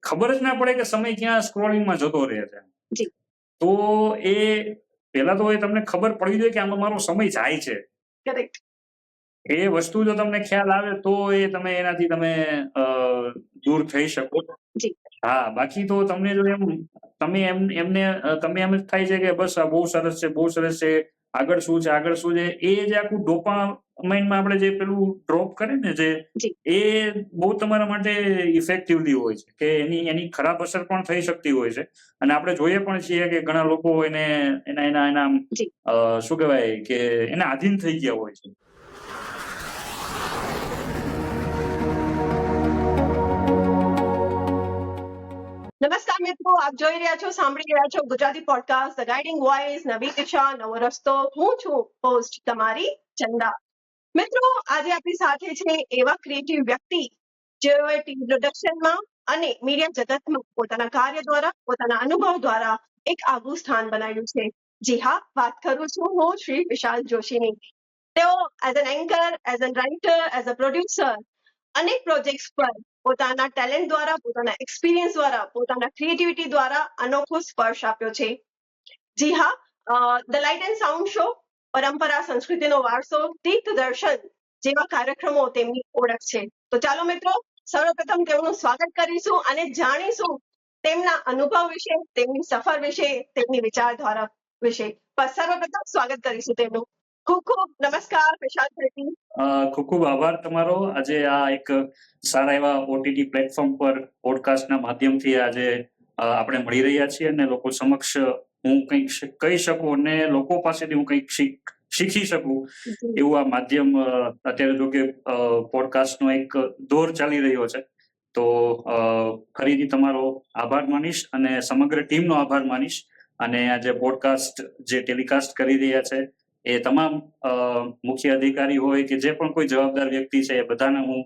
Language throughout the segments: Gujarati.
ખબર જ ના પડે કે સમય ક્યાં સ્ક્રોલિંગમાં જતો રહે છે. જી. તો એ પહેલા તો એ તમને ખબર પડવી જોઈએ કે આમાં મારો સમય જાય છે. કરેક્ટ. એ વસ્તુ જો તમને ખ્યાલ આવે તો એ તમે એનાથી તમે દૂર થઈ શકો. જી. હા, બાકી તો તમને જો તમે એમ જ થાય છે કે બસ આ બહુ સરસ છે, બહુ સરસ છે, આગળ શું છે, આગળ શું છે, એ જે આખું ડોપામાઇનમાં આપણે જે પેલું ડ્રોપ કરે ને જે, જી. એ બહુ તમારા માટે ઇફેક્ટિવલી હોય છે કે એની ખરાબ અસર પણ થઈ શકતી હોય છે. અને આપણે જોઈએ પણ છીએ કે ઘણા લોકો એના જી. શું કહેવાય કે એના આધીન થઈ ગયા હોય છે. નમસ્કાર મિત્રો, આપ જોઈ રહ્યા છો, સાંભળી રહ્યા છો Gujarati podcast the guiding voice, નવી દિશા, નવો રસ્તો. હું છું હોસ્ટ તમારી ચંદા. મિત્રો, આજે આપણી સાથે છે એવા ક્રિએટિવ વ્યક્તિ જેઓએ ટીવી પ્રોડક્શનમાં અને મીડિયા જગતમાં પોતાના કાર્ય દ્વારા, પોતાના અનુભવ દ્વારા એક આગવું સ્થાન બનાવ્યું છે. જી હા, વાત કરું છું હું શ્રી વિશાલ જોશીની. તેઓ as an anchor, as an writer, as a producer અનેક પ્રોજેક્ટ્સ પર પોતાના ટેલેન્ટ દ્વારા, પોતાના એક્સપિરિયન્સ દ્વારા, પોતાના ક્રિએટિવિટી દ્વારા અનોખો સ્પર્શ આપ્યો છે. જી હા, the light and sound show, પરંપરા સંસ્કૃતિનો વારસો, તીર્થ દર્શન જેવા કાર્યક્રમો તેમની ઓળખ છે. તો ચાલો મિત્રો, સર્વપ્રથમ તેમનું સ્વાગત કરીશું અને જાણીશું તેમના અનુભવ વિશે, તેમની સફર વિશે, તેમની વિચારધારા વિશે. સર્વપ્રથમ સ્વાગત કરીશું તેમનું. ખૂબ ખૂબ નમસ્કાર વિશાલ ભટ્ટી. ખૂબ ખૂબ આભાર તમારો. આજે આ એક સારા એવા ઓટીટી પ્લેટફોર્મ પર પોડકાસ્ટના માધ્યમથી આજે આપણે મળી રહ્યા છીએ અને લોકો સમક્ષ હું કંઈક કહી શકું અને લોકો પાસેથી હું કંઈક શીખી શકું એવું આ માધ્યમ અત્યારે જો કે પોડકાસ્ટનો એક દોર ચાલી રહ્યો છે. તો ફરીથી તમારો આભાર માનીશ અને સમગ્ર ટીમનો આભાર માનીશ. અને આ જે પોડકાસ્ટ જે ટેલિકાસ્ટ કરી રહ્યા છે એ તમામ મુખ્ય અધિકારી હોય કે જે પણ કોઈ જવાબદાર વ્યક્તિ છે એ બધાને હું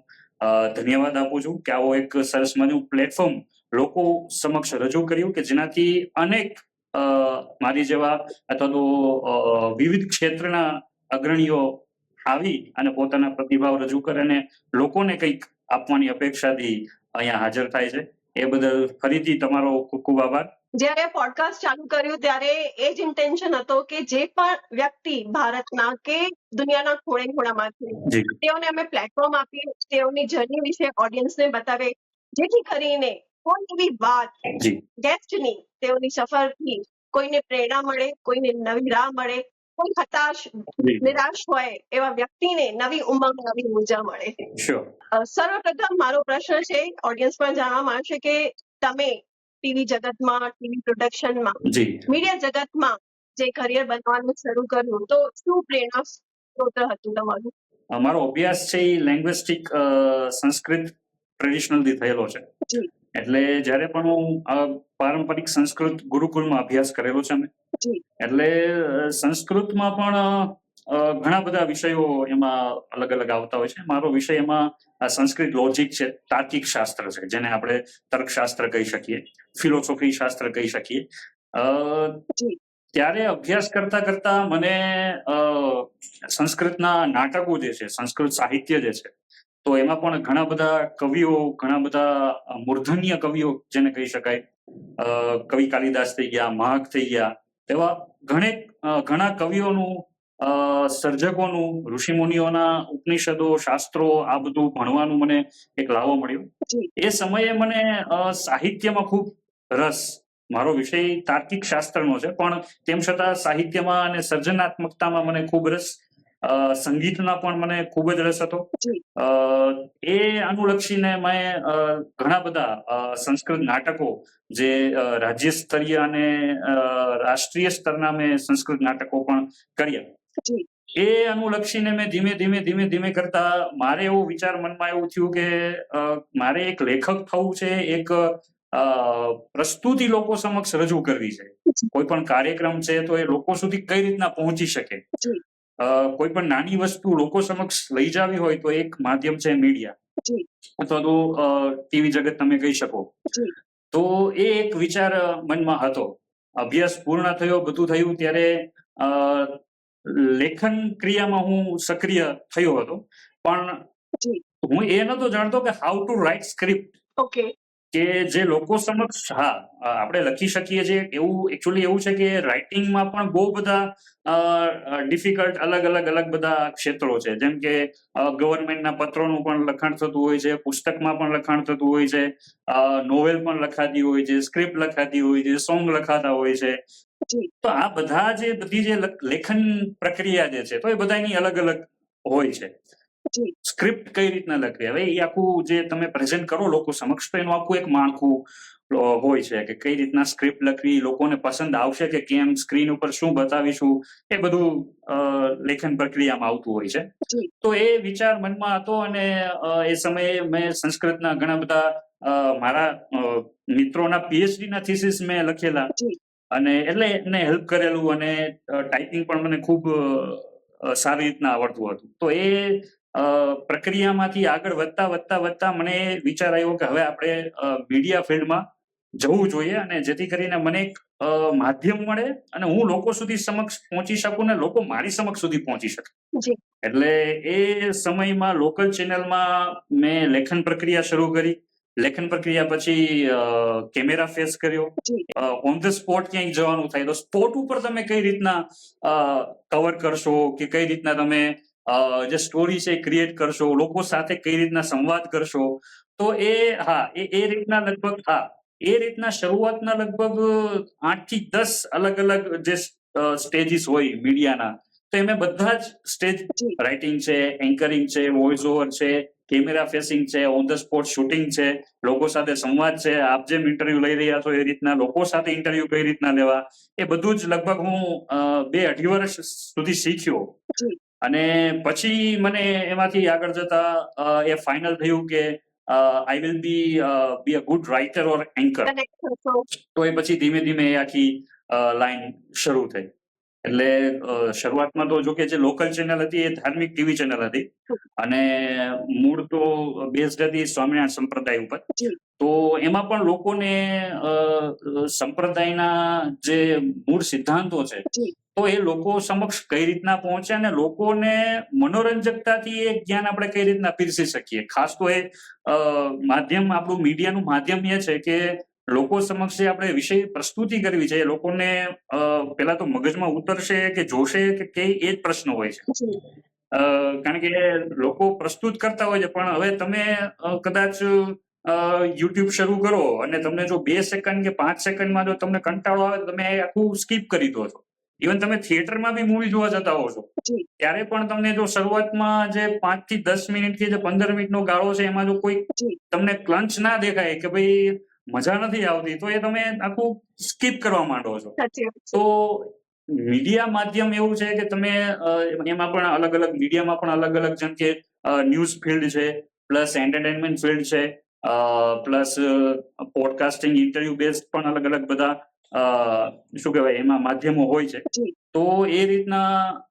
ધન્યવાદ આપું છું કે આવો એક સરસ મજાનું પ્લેટફોર્મ લોકો સમક્ષ રજૂ કર્યું કે જેનાથી અનેક મારી જેવા અથવા તો વિવિધ ક્ષેત્રના અગ્રણીઓ આવી અને પોતાના પ્રતિભાવ રજૂ કરે અને લોકોને કંઈક આપવાની અપેક્ષાથી અહીંયા હાજર થાય છે. એ બદલ ફરીથી તમારો ખૂબ ખૂબ આભાર. જ્યારે પોડકાસ્ટ ચાલુ કર્યું ત્યારે એ જ ઇન્ટેન્શન હતો કે જે પણ વ્યક્તિ ભારતના કે દુનિયાના ખૂણે ખૂણામાંથી તેઓને અમે પ્લેટફોર્મ આપીએ, તેઓની જર્ની વિશે ઓડિયન્સને બતાવે, જેથી કરીને કોઈ એવી વાત ગેસ્ટની તેઓની સફરથી કોઈને પ્રેરણા મળે, કોઈને નવી રાહ મળે, કોઈ હતાશ નિરાશ હોય એવા વ્યક્તિને નવી ઉમંગ, નવી ઉર્જા મળે. સર્વપ્રથમ મારો પ્રશ્ન છે, ઓડિયન્સ પણ જાણવા માંગશે કે તમે ટીવી જગતમાં, ટીવી પ્રોડક્શનમાં, મીડિયા જગતમાં જે કરિયર બનાવવાનું શરૂ કર્યું, તો શું પ્રેરણા સ્ત્રોત હતું તમારું? મારો અભ્યાસ છે એ લેંગ્વેસ્ટિક સંસ્કૃત ટ્રેડિશનલથી થયેલો છે. એટલે જ્યારે પણ હું પારંપરિક સંસ્કૃત ગુરુકુળમાં અભ્યાસ કરેલો છે અમે, એટલે સંસ્કૃતમાં પણ ઘણા બધા વિષયો એમાં અલગ અલગ આવતા હોય છે. મારો વિષય એમાં સંસ્કૃત લોજિક છે, તાર્કિક શાસ્ત્ર છે, જેને આપણે તર્કશાસ્ત્ર કહી શકીએ, ફિલોસોફી શાસ્ત્ર કહી શકીએ. ત્યારે અભ્યાસ કરતા કરતા મને સંસ્કૃતના નાટકો જે છે, સંસ્કૃત સાહિત્ય જે છે, તો એમાં પણ ઘણા બધા કવિઓ, ઘણા બધા મૂર્ધન્ય કવિઓ જેને કહી શકાય, કવિ કાલિદાસ થઈ ગયા, મહાક થઈ ગયા, એવા ઘણા કવિઓનું, સર્જકોનું, ઋષિમુનિઓના ઉપનિષદો, શાસ્ત્રો, આ બધું ભણવાનું મને એક લાવો મળ્યો. એ સમયે મને સાહિત્યમાં ખૂબ રસ, મારો વિષય તાર્કિક શાસ્ત્રનો છે, પણ તેમ છતાં સાહિત્યમાં અને સર્જનાત્મકતામાં મને ખૂબ રસ, સંગીતના પણ મને ખૂબ જ રસ હતો. એ અનુલક્ષીને મેં ઘણા બધા સંસ્કૃત નાટકો, જે રાજ્ય સ્તરીય અને રાષ્ટ્રીય સ્તરના મેં સંસ્કૃત નાટકો પણ કર્યા. એ અનુલક્ષીને મેં ધીમે ધીમે કરતા મારે એવો વિચાર મનમાં એવું થયું કે મારે એક લેખક થવું છે, એક પ્રસ્તુતિ લોકો સમક્ષ રજૂ કરવી છે. કોઈ પણ કાર્યક્રમ છે તો એ લોકો સુધી કઈ રીતના પહોંચી શકે, કોઈ પણ નાની વસ્તુ લોકો સમક્ષ લઈ જવી હોય તો એક માધ્યમ છે મીડિયા અથવા તો ટીવી જગત તમે કહી શકો. તો એ એક વિચાર મનમાં હતો. અભ્યાસ પૂર્ણ થયો, બધું થયું, ત્યારે લેખન ક્રિયામાં હું સક્રિય થયો હતો, પણ હું એ નતો જાણતો કે હાઉ ટુ રાઇટ સ્ક્રિપ્ટ. કે જે લોકો સમક્ષ આપણે લખી શકીએ છીએ. એવું એકચ્યુઅલી એવું છે કે રાઇટિંગમાં પણ બહુ બધા ડિફિકલ્ટ અલગ બધા ક્ષેત્રો છે. જેમ કે ગવર્મેન્ટના પત્રોનું પણ લખાણ થતું હોય છે, પુસ્તકમાં પણ લખાણ થતું હોય છે, નોવેલ પણ લખાતી હોય છે, સ્ક્રિપ્ટ લખાતી હોય છે, સોંગ લખાતા હોય છે. જી તો આ બધી જે લેખન પ્રક્રિયા જે છે તો એ બધાની અલગ હોય છે. જી સ્ક્રિપ્ટ કઈ રીતના લખવી, હવે એ આખું જે તમે પ્રેઝન્ટ કરો લોકો સમક્ષ, તો એનું આખું એક માળખું હોય છે કે કઈ રીતના સ્ક્રિપ્ટ લખવી, લોકોને પસંદ આવશે કે કેમ, સ્ક્રીન ઉપર શું બતાવીશું, એ બધું લેખન પ્રક્રિયામાં આવતું હોય છે. જી તો એ વિચાર મનમાં હતો અને એ સમયે મેં સંસ્કૃતના ઘણા બધા મારા મિત્રોના પીએચડી ના થીસીસ મેં લખેલા જી અને એટલે એમને હેલ્પ કરેલું અને ટાઈપિંગ પણ મને ખૂબ સારી રીતના આવડતું હતું. તો એ પ્રક્રિયામાંથી આગળ વધતા મને વિચાર આવ્યો કે હવે આપણે મીડિયા ફિલ્ડમાં જવું જોઈએ અને જેથી કરીને મને એક માધ્યમ મળે અને હું લોકો સુધી સમક્ષ પહોંચી શકું ને લોકો મારી સમક્ષ સુધી પહોંચી શકે. જી એટલે એ સમયમાં લોકલ ચેનલમાં મેં લેખન પ્રક્રિયા શરૂ કરી. લેખન પ્રક્રિયા પછી કેમેરા ફેસ કર્યો. જી ઓન ધ સ્પોટ ક્યાંક જવાનું થાય તો સ્પોટ ઉપર તમે કઈ રીતના કવર કરશો કે કઈ રીતના તમે જે સ્ટોરી છે એ ક્રિએટ કરશો, લોકો સાથે કઈ રીતના સંવાદ કરશો. તો એ રીતના શરૂઆતના લગભગ 8 થી 10 અલગ જે સ્ટેજીસ હોય મીડિયાના, તો એમાં બધા જ સ્ટેજ, જી રાઇટિંગ છે, એન્કરિંગ છે, વોઇસ ઓવર છે, કેમેરા ફેસિંગ છે, ઓન ધ સ્પોટ શૂટિંગ છે, લોકો સાથે સંવાદ છે, આપ જેમ ઇન્ટરવ્યુ લઈ રહ્યા છો એ રીતના લોકો સાથે ઇન્ટરવ્યુ કઈ રીતના લેવા, એ બધું જ લગભગ હું 2-2.5 વર્ષ સુધી શીખ્યો. જી અને પછી મને એમાંથી આગળ જતા એ ફાઇનલ થયું કે I will be a good writer or anchor. Connect કરશો. તો એ પછી ધીમે ધીમે એ આખી લાઈન શરૂ થઈ. એટલે શરૂઆતમાં તો જો કે જે લોકલ ચેનલ હતી એ ધાર્મિક ટીવી ચેનલ હતી અને મૂળ તો બેઝડ હતી સ્વામિનારાયણ સંપ્રદાય ઉપર. જી તો એમાં પણ લોકોને સંપ્રદાયના જે મૂળ સિદ્ધાંતો છે જી તો એ લોકો સમક્ષ કઈ રીતના પહોંચે અને લોકોને મનોરંજકતાથી એ જ્ઞાન આપણે કઈ રીતના પીરસી શકીએ. ખાસ તો એ માધ્યમ, આપણું મીડિયાનું માધ્યમ એ છે કે લોકો સમક્ષ જે આપણે વિષય પ્રસ્તુતિ કરવી છે એ લોકોને પેલા તો મગજમાં ઉતરશે કે જોશે કે એ જ પ્રશ્ન હોય છે. જી કારણ કે લોકો પ્રસ્તુત કરતા હોય છે પણ હવે તમે કદાચ યુટ્યુબ શરૂ કરો અને તમને જો 2 સેકન્ડ કે 5 સેકન્ડમાં જો તમને કંટાળો આવે તો તમે આખું સ્કીપ કરી દો છો. ઇવન તમે થિયેટરમાં બી મૂવી જોવા જતા હો છો જી ત્યારે પણ તમને જો શરૂઆતમાં જે 5 થી 10 મિનિટ કે જે 15 મિનિટનો ગાળો છે એમાં જો કોઈ જી તમને ક્લંચ ના દેખાય કે ભાઈ મજા નથી આવતી તો એ તમે આખું સ્કીપ કરવા માંડો છો. સાચી વાત છે. તો મીડિયા માધ્યમ એવું છે કે તમે એમાં પણ અલગ મીડિયામાં પણ અલગ જેમ કે ન્યૂઝ ફિલ્ડ છે, પ્લસ એન્ટરટેનમેન્ટ ફિલ્ડ છે, પ્લસ પોડકાસ્ટિંગ, ઇન્ટરવ્યુ બેઝ પણ અલગ બધા શું કહેવાય એમાં માધ્યમો હોય છે. જી તો એ રીતના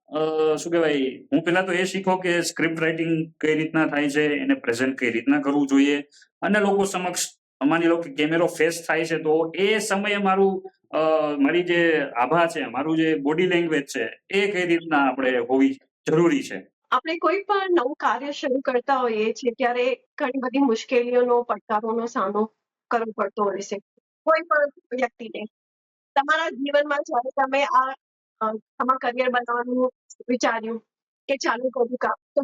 શું કહેવાય, હું પેલા તો એ શીખો કે સ્ક્રિપ્ટ રાઇટિંગ કઈ રીતના થાય છે, એને પ્રેઝન્ટ કઈ રીતના કરવું જોઈએ અને લોકો સમક્ષ માની લો કે કેમેરો ફેસ થાય છે તો એ સમયે મારી જે આભા છે, મારું જે બોડી લેંગ્વેજ છે એ કઈ રીતના આપણે હોવી જરૂરી છે. આપણે કોઈ પણ નવું કાર્ય શરૂ કરતા હોઈએ છીએ ત્યારે ઘણી બધી મુશ્કેલીઓનો, પડકારોનો સામનો કરવો પડતો હોય છે કોઈ પણ વ્યક્તિને. તમારા જીવનમાં જ્યારે તમે તમારા કરિયર બનાવવાનું વિચાર્યું કે ચાલુ કરું કામ, તો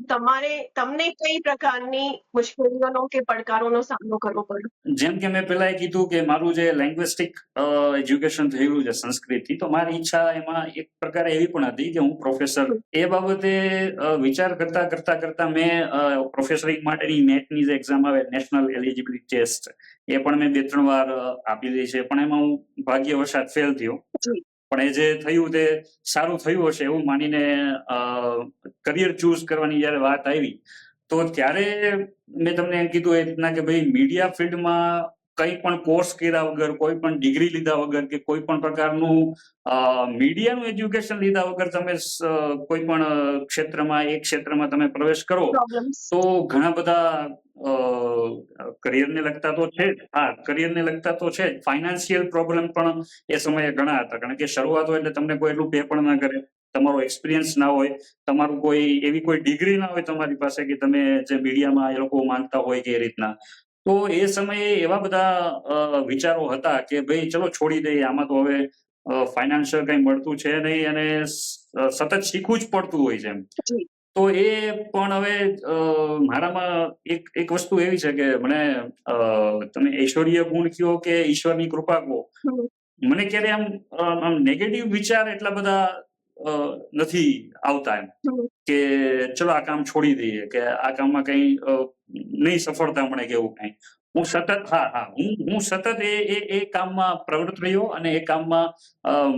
તમને કઈ પ્રકારની મુશ્કેલીઓનો કે પડકારોનો સામનો કરવો પડ્યો? જેમ કે મેં પેલા કીધું કે મારું જે લેંગ્વેસ્ટિક એજ્યુકેશન થયેલું છે સંસ્કૃતથી, તો મારી ઈચ્છા એમાં એક પ્રકારે એવી પણ હતી કે હું પ્રોફેસર. એ બાબતે વિચાર કરતા મેં પ્રોફેસરિંગ માટેની નેટની જે એક્ઝામ આવે, નેશનલ એલિજિબિલિટી ટેસ્ટ, એ પણ મેં 2-3 વાર આપેલી છે પણ એમાં હું ભાગ્યવશાત ફેલ થયો. પણ એ જે થયું તે સારું થયું હશે એવું માનીને કરિયર ચૂઝ કરવાની જયારે વાત આવી તો ત્યારે મેં તમને કીધું એ રીતના કે ભાઈ મીડિયા ફિલ્ડમાં કંઈ પણ કોર્સ કર્યા વગર, કોઈ પણ ડિગ્રી લીધા વગર કે કોઈ પણ પ્રકારનું મીડિયાનું એજ્યુકેશન લીધા વગર તમે કોઈ પણ ક્ષેત્રમાં તમે પ્રવેશ કરો તો ઘણા બધા કરિયરને લગતા તો છે જ, ફાઇનાન્શિયલ પ્રોબ્લેમ પણ એ સમયે ઘણા હતા. કારણ કે શરૂઆત હોય એટલે તમને કોઈ એટલું પે પણ ના કરે, તમારો એક્સપિરિયન્સ ના હોય, તમારું એવી કોઈ ડિગ્રી ના હોય તમારી પાસે કે તમે જે મીડિયામાં એ લોકો માંગતા હોય કે એ રીતના. તો એ સમયે એવા બધા વિચારો હતા કે ભાઈ ચલો છોડી દઈએ, આમાં તો હવે ફાઇનાન્શિયલ કઈ મળતું છે નહીં અને સતત શીખવું જ પડતું હોય છે એમ. જી. તો એ પણ હવે મારામાં એક વસ્તુ એવી છે કે મને તમે ઐશ્વર્ય ગુણ કયો કે ઈશ્વરની કૃપા કહો, હમ. મને ક્યારે આમ નેગેટિવ વિચાર એટલા બધા નથી આવતા એમ હમ. કે ચલો આ કામ છોડી દઈએ કે આ કામમાં કઈ નહીં સફળતા મળે કે એવું કઈ. હું સતત એ કામમાં પ્રવૃત્ત રહ્યો અને એ કામમાં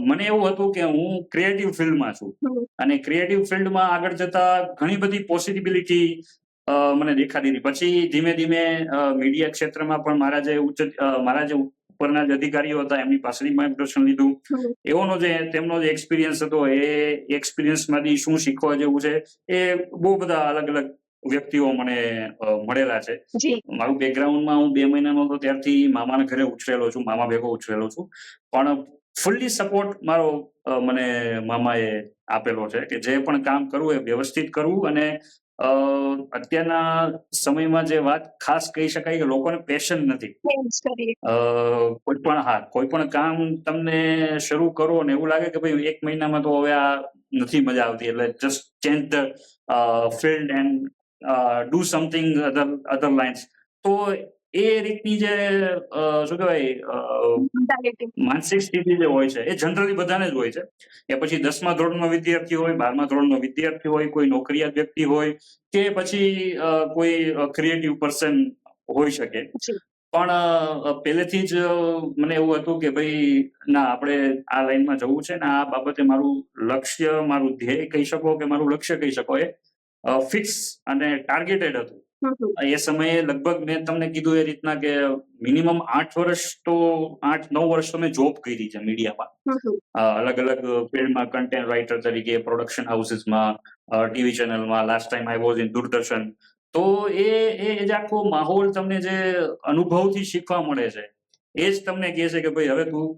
મને એવું હતું કે હું ક્રિએટિવ ફિલ્ડમાં છું હમ. અને ક્રિએટિવ ફિલ્ડમાં આગળ જતા ઘણી બધી પોસિબિલિટી મને દેખાતી હતી. પછી ધીમે ધીમે મીડિયા ક્ષેત્રમાં પણ મારા જે ઉપરના જે અધિકારીઓ હતા એમની પાસેથી માર્ગદર્શન લીધું. હમ. તેમનો જે એક્સપિરિયન્સ હતો એ એક્સપિરિયન્સમાંથી શું શીખવા જેવું છે એ બહુ બધા અલગ અલગ વ્યક્તિઓ મને મળેલા છે. જી. મારું બેકગ્રાઉન્ડમાં હું 2 મહિનાનો હતો ત્યારથી મામાના ઘરે ઉછરેલો છું, મામા ભેગો ઉછરેલો છું, પણ ફુલ્લી સપોર્ટ મારો મને મામાએ આપેલો છે કે જે પણ કામ કરવું એ વ્યવસ્થિત કરવું. અને અત્યારના સમયમાં જે વાત ખાસ કહી શકાય કે લોકોને પેશન નથી. કોઈ પણ કામ તમને શરૂ કરો ને એવું લાગે કે ભાઈ 1 મહિનામાં તો હવે આ નથી મજા આવતી, એટલે just change the field and do something other lines. તો એ રીતની જે શું કહેવાય માનસિક સ્થિતિ જે હોય છે એ જનરલી બધાને જ હોય છે. કે પછી 10મા ધોરણનો વિદ્યાર્થી હોય, 12મા ધોરણનો વિદ્યાર્થી હોય, કોઈ નોકરિયાત વ્યક્તિ હોય કે પછી કોઈ ક્રિએટિવ પર્સન હોઈ શકે. પણ પહેલેથી જ મને એવું હતું કે ભાઈ ના, આપણે આ લાઈનમાં જવું છે ને આ બાબતે મારું લક્ષ્ય, મારું ધ્યેય કહી શકો કે મારું લક્ષ્ય કહી શકો એ ફિક્સ અને ટાર્ગેટેડ હતું. એ સમયે લગભગ મેં તમને કીધું એ રીતના કે મિનિમમ 8-9 વર્ષ તો મેં જોબ કરી છે મીડિયામાં, અલગ અલગ ફિલ્ડમાં, કન્ટેન્ટ રાઇટર તરીકે, પ્રોડક્શન હાઉસીસમાં, ટીવી ચેનલમાં. Last time I was in Doordarshan. તો એ જે આખો માહોલ તમને જે અનુભવથી શીખવા મળે છે એ જ તમને કહે છે કે ભાઈ હવે તું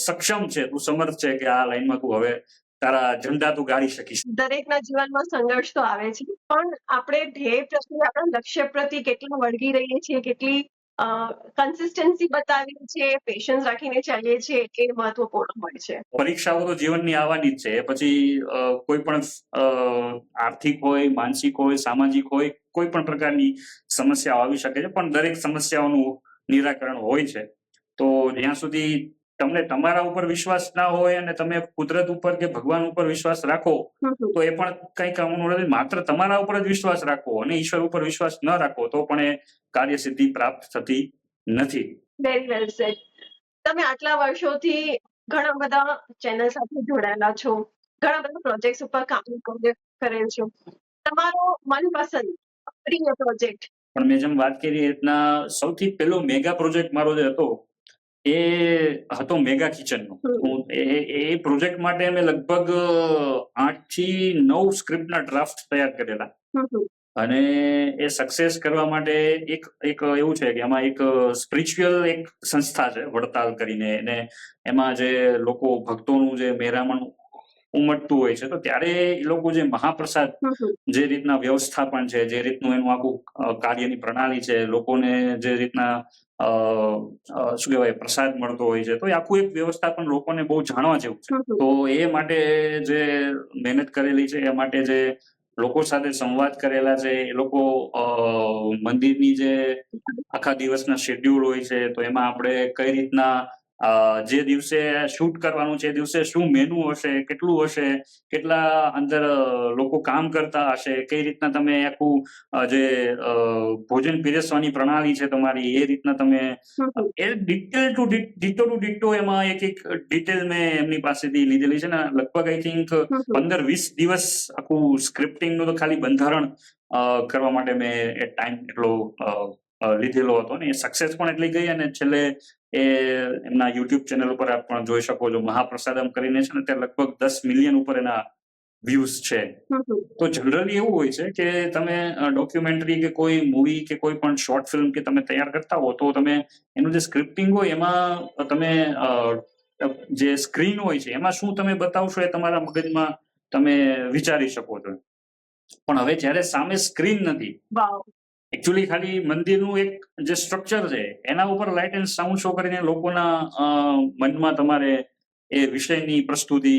સક્ષમ છે, તું સમર્થ છે કે આ લાઈનમાં તું હવે તારા ઝંડા તું ગાડી શકીશ. દરેકના જીવનમાં સંઘર્ષ તો આવે છે, પણ આપણે ધ્યેય પ્રત્યે, આપણા લક્ષ્ય પ્રત્યે કેટલા વળગી રહીએ છીએ, કેટલી કન્સિસ્ટન્સી બતાવીએ છીએ, પેશન્સ રાખીને ચાલીએ છીએ, એ મહત્વપૂર્ણ હોય છે. પરીક્ષાઓ તો જીવનની આવવાની જ છે. પછી કોઈ પણ આર્થિક હોય, માનસિક હોય, સામાજિક હોય, કોઈ પણ પ્રકારની સમસ્યાઓ આવી શકે છે, પણ દરેક સમસ્યાઓનું નિરાકરણ હોય છે. તો જ્યાં સુધી તમને તમારા ઉપર વિશ્વાસ ના હોય અને તમે કુદરત ઉપર કે ભગવાન ઉપર વિશ્વાસ રાખો તો એ પણ કઈ કામનું નથી. માત્ર તમારા ઉપર જ વિશ્વાસ રાખો અને ઈશ્વર ઉપર વિશ્વાસ ન રાખો તો પણ એ કાર્યસિદ્ધિ પ્રાપ્ત થતી નથી. Very well said. તમે આટલા વર્ષોથી ઘણા બધા ચેનલ સાથે જોડાયેલા છો, ઘણા બધા પ્રોજેક્ટ્સ ઉપર કામ કરેલ છો. તમારો મનપસંદ પ્રિય પ્રોજેક્ટ? પણ મેં જેમ વાત કરી એ રીતના સૌથી પહેલો મેગા પ્રોજેક્ટ મારો જે હતો એ હતો મેગા કિચનનો. એ પ્રોજેક્ટ માટે મેં લગભગ 8 થી 9 સ્ક્રિપ્ટના ડ્રાફ્ટ તૈયાર કરેલા. અને એ સક્સેસ કરવા માટે એક એવું છે કે એમાં એક સ્પિરિચ્યુઅલ એક સંસ્થા છે વડતાલ કરીને, અને એમાં જે લોકો ભક્તોનું જે મહેરામણ ઉમટતું હોય છે તો ત્યારે એ લોકો જે મહાપ્રસાદ જે રીતના વ્યવસ્થાપન છે, જે રીતનું એનું આખું કાર્યની પ્રણાલી છે, લોકોને જે રીતના શું કહેવાય પ્રસાદ મળતો હોય છે, તો એ આખું એક વ્યવસ્થાપન લોકોને બહુ જાણવા જેવું છે. તો એ માટે જે મહેનત કરેલી છે, એ માટે જે લોકો સાથે સંવાદ કરેલા છે, એ લોકો મંદિરની જે આખા દિવસના શેડ્યુલ હોય છે તો એમાં આપણે કઈ રીતના જે દિવસે શૂટ કરવાનું છે એ દિવસે શું મેનુ હશે, કેટલું હશે, કેટલા અંદર લોકો કામ કરતા હશે, કઈ રીતના તમે આખું જે ભોજન પીરસવાની પ્રણાલી છે તમારી, એ રીતના તમે એ ડિક્ટો ટુ ડિક્ટો એમાં એક ડિટેલ મેં એમની પાસેથી લીધેલી છે ને. લગભગ આઈ થિંક 15-20 દિવસ આખું સ્ક્રિપ્ટિંગનું તો ખાલી બંધારણ કરવા માટે મેં એ ટાઈમ એટલો લીધેલો હતો ને. એ સક્સેસ પણ એટલી ગઈ અને છેલ્લે એ એમના યુટ્યુબ ચેનલ ઉપર આપ પણ જોઈ શકો છો, મહાપ્રસાદમ કરીને છે ને, તે લગભગ 10 મિલિયન ઉપર એના વ્યૂઝ છે. તો જનરલી એવું હોય છે કે તમે ડોક્યુમેન્ટરી કે કોઈ મૂવી કે કોઈ પણ શોર્ટ ફિલ્મ કે તમે તૈયાર કરતા હો તો તમે એનું જે સ્ક્રિપ્ટિંગ હોય એમાં તમે જે સ્ક્રીન હોય છે એમાં શું તમે બતાવશો એ તમારા મગજમાં તમે વિચારી શકો છો. પણ હવે જયારે સામે સ્ક્રીન નથી એકચ્યુઅલી ખાલી મંદિરનું એક જે સ્ટ્રક્ચર છે એના ઉપર લાઇટ એન્ડ સાઉન્ડ શો કરીને લોકોના મનમાં તમારે એ વિષયની પ્રસ્તુતિ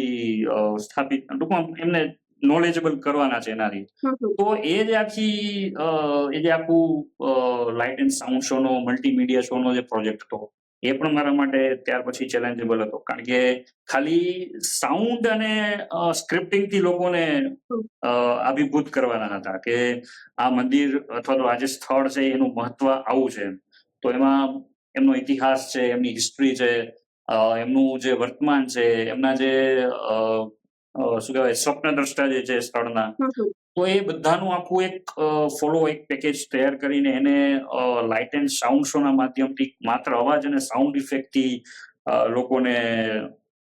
સ્થાપિત ટૂંકમાં એમને નોલેજેબલ કરવાના છે એનાથી. તો એ જે આખું લાઇટ એન્ડ સાઉન્ડ શો નો મલ્ટીમીડિયા શો નો જે પ્રોજેક્ટ હતો એ પણ મારા માટે ત્યાર પછી ચેલેન્જેબલ હતો, કારણ કે ખાલી સાઉન્ડ અને સ્ક્રિપ્ટિંગ થી લોકોને અભિભૂત કરવાના હતા કે આ મંદિર અથવા તો આ જે સ્થળ છે એનું મહત્વ આવું છે. તો એમાં એમનો ઇતિહાસ છે, એમની હિસ્ટ્રી છે, એમનું જે વર્તમાન છે, એમના જે શું કહેવાય સ્વપ્ન દ્રષ્ટા જે છે સ્થળના, તો એ બધાનું આખું એક પેકેજ તૈયાર કરીને એને લાઇટ એન્ડ સાઉન્ડ શો ના માધ્યમથી માત્ર અવાજ અને સાઉન્ડ ઇફેક્ટ થી લોકોને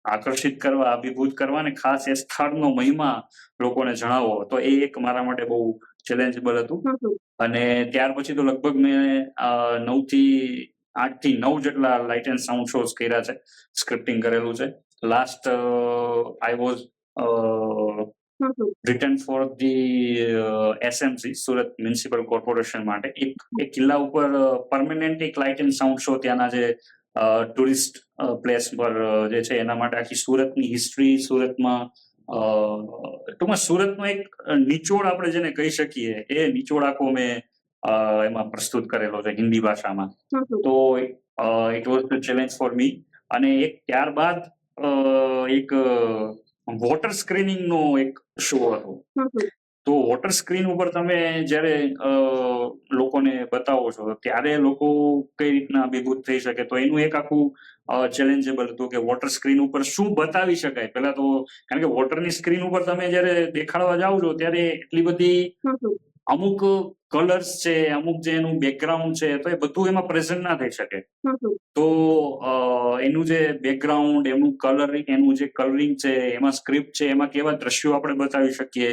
આકર્ષિત કરવા, અભિભૂત કરવા અને ખાસ એ સ્થળનો મહિમા લોકોને જણાવો, તો એ એક મારા માટે બહુ ચેલેન્જેબલ હતું. અને ત્યાર પછી તો લગભગ મેં 8 થી 9 જેટલા લાઇટ એન્ડ સાઉન્ડ શોઝ કર્યા છે, સ્ક્રિપ્ટિંગ કરેલું છે. Last I was return for the SMC Surat municipal corporation માટે એક કિલ્લા ઉપર પરમેનન્ટ એક લાઇટ એન્ડ સાઉન્ડ શો ત્યાંના જે ટુરિસ્ટ પ્લેસ પર જે છે એના માટે આખી સુરતની હિસ્ટ્રી, સુરતમાં ટૂંકમાં સુરતનો એક નિચોડ આપણે જેને કહી શકીએ એ નિચોડ આખો મેં એમાં પ્રસ્તુત કરેલો છે હિન્દી ભાષામાં. તો it was the challenge for me. અને એક ત્યારબાદ એક વોટર સ્ક્રીનિંગ નો એક શો હતો. તો વોટર સ્ક્રીન ઉપર તમે જયારે લોકોને બતાવો છો ત્યારે લોકો કઈ રીતના અભિભૂત થઈ શકે, તો એનું એક આખું ચેલેન્જેબલ હતું કે વોટર સ્ક્રીન ઉપર શું બતાવી શકાય. પેલા તો કારણ કે વોટરની સ્ક્રીન ઉપર તમે જયારે દેખાડવા જાઓ છો ત્યારે એટલી બધી અમુક કલર્સ છે, અમુક જે એનું બેકગ્રાઉન્ડ છે, તો એ બધું એમાં પ્રેઝન્ટ ના થઈ શકે. તો એનું જે બેકગ્રાઉન્ડ, એનું કલરિંગ, એનું જે કલરિંગ છે, એમાં સ્ક્રિપ્ટ છે, એમાં કેવા દ્રશ્યો આપણે બતાવી શકીએ,